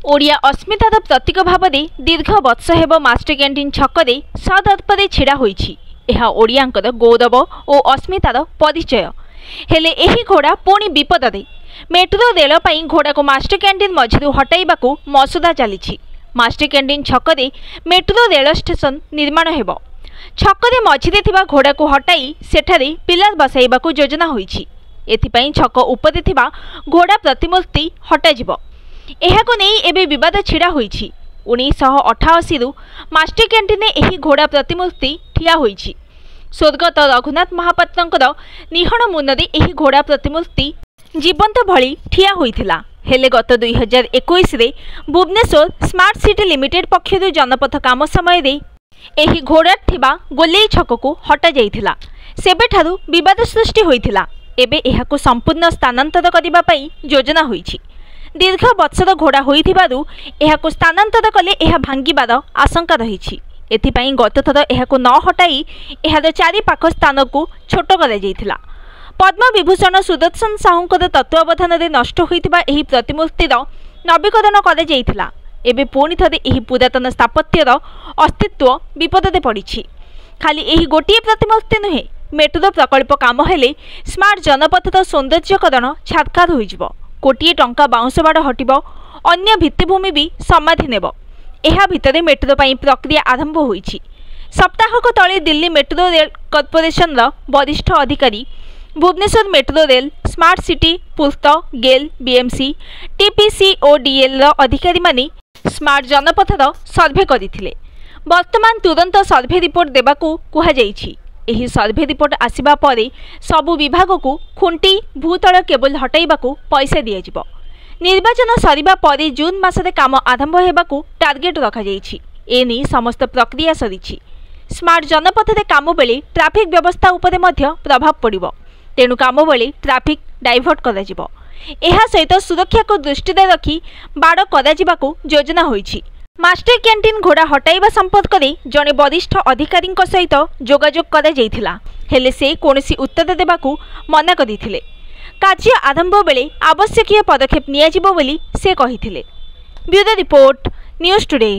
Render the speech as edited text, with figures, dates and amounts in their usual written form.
ओडिया अस्मितार प्रतीक भाव दीर्घ वर्ष हेब मास्टर कैंटीन छकरे सदर्पे छिड़ा होईछि। यह ओडियांकर गौरव और अस्मितार परिचय। हेले एही घोड़ा पुणी विपदे। मेट्रो रेल पई घोड़ा को मास्टर कैंटीन मझिरु हटाइबाकू मसुदा चली। मास्टर कैंटीन छकरे मेट्रो रेल स्टेशन निर्माण हेब। छकरे मझिरे थिबा घोड़ा को हटाई सेठारे पिला बसाइबाकू योजना होईछि। एथिपई छक उपरे थिबा घोड़ा प्रतिमूर्ति हटाजिबो। एहाको नहीं एबे विवाद छिड़ा होईछि। 1988 रु मास्टर कैंटीन एही घोड़ा प्रतिमूर्ति ठिया होईछि। स्वर्गत रघुनाथ महापात्रंकर निहण मुनरे एही घोड़ा प्रतिमूर्ति जीवंत भली ठिया होईथिला। हेले गत 2021 रे भुवनेश्वर स्मार्ट सिटी लिमिटेड पक्षरु जनपथ काम समय रे एही घोड़ा थिबा गोलेई छक को हटा जाइथिला। सेबेठारु विवाद सृष्टि होईथिला। एबे एहाको संपूर्ण स्थानांतर करिबा पई योजना होईछि। दीर्घ वर्षर घोड़ा होइथिबारु एहाको स्थानांतर कले एहा भांगिबार आशंका रहिछि। एथिपई गत थर एहाको न हटाई एहार चारि पाख स्थान को छोट करा जाइथिला। पद्म विभूषण सुदर्शन साहुंकर तत्वावधान रे नष्ट होइथिबा एही प्रतिमूर्तिर नवीकरण करा जाइथिला। एबे पुणी थरे एही पुरातन स्थापत्यर अस्तित्व विपदे पड़िछि। खाली एही गोटिए प्रतिमूर्ति नुहे, मेट्रो प्रकल्प काम हेले स्मार्ट जनपथर सौंदर्यकरण छारखार होइजिबो। कोटिए टंका बाउंस बाड़ हटिबो, अन्य भित्तिभूमि भी समाधि नेब। एहा भितरे मेट्रो पई प्रक्रिया आरंभ होईछि। सप्ताहक तले दिल्ली मेट्रो रेल कॉर्पोरेशन वरिष्ठ अधिकारी, Bhubaneswar metro rail, smart city, पूर्त, गेल, बीएमसी, टीपीसीओडीएल अधिकारी माने स्मार्ट जनपथर सर्भे करथिले। वर्तमान तुरंत सर्भे रिपोर्ट देबाकू कुहा जाइछि। एही सर्भे रिपोर्ट आसिबा परे सबु विभाग को खुंटी भूतल केबल हटाइबाकू पैसा दियाजिबो। निर्वाचन सरिबा परे जून मासरे काम आरंभ हेबाकू टार्गेट रखा जाइछि। एनी समस्त प्रक्रिया सरिछि। स्मार्ट जनपथ रे काम बेले ट्रैफिक व्यवस्था उपरे मध्य प्रभाव पड़िबो। तेणु काम बेले ट्रैफिक डाइवर्ट करा जिवो। एहा सहित सुरक्षा को दृष्टि रे रखी बाड़ करा जिबाकू योजना होईछि। मास्टर कैंटीन घोड़ा हटाइबा संपर्क में जड़े वरिष्ठ अधिकारी सहित जोगाजोग करा जाइथिला। हेले से कोनोसी उत्तर देबाकू मना करथिले। कार्य आरंभ बेले आवश्यकीय पदक्षेप नियाजिबो बोली से कहिथिले। Bureau report, news today.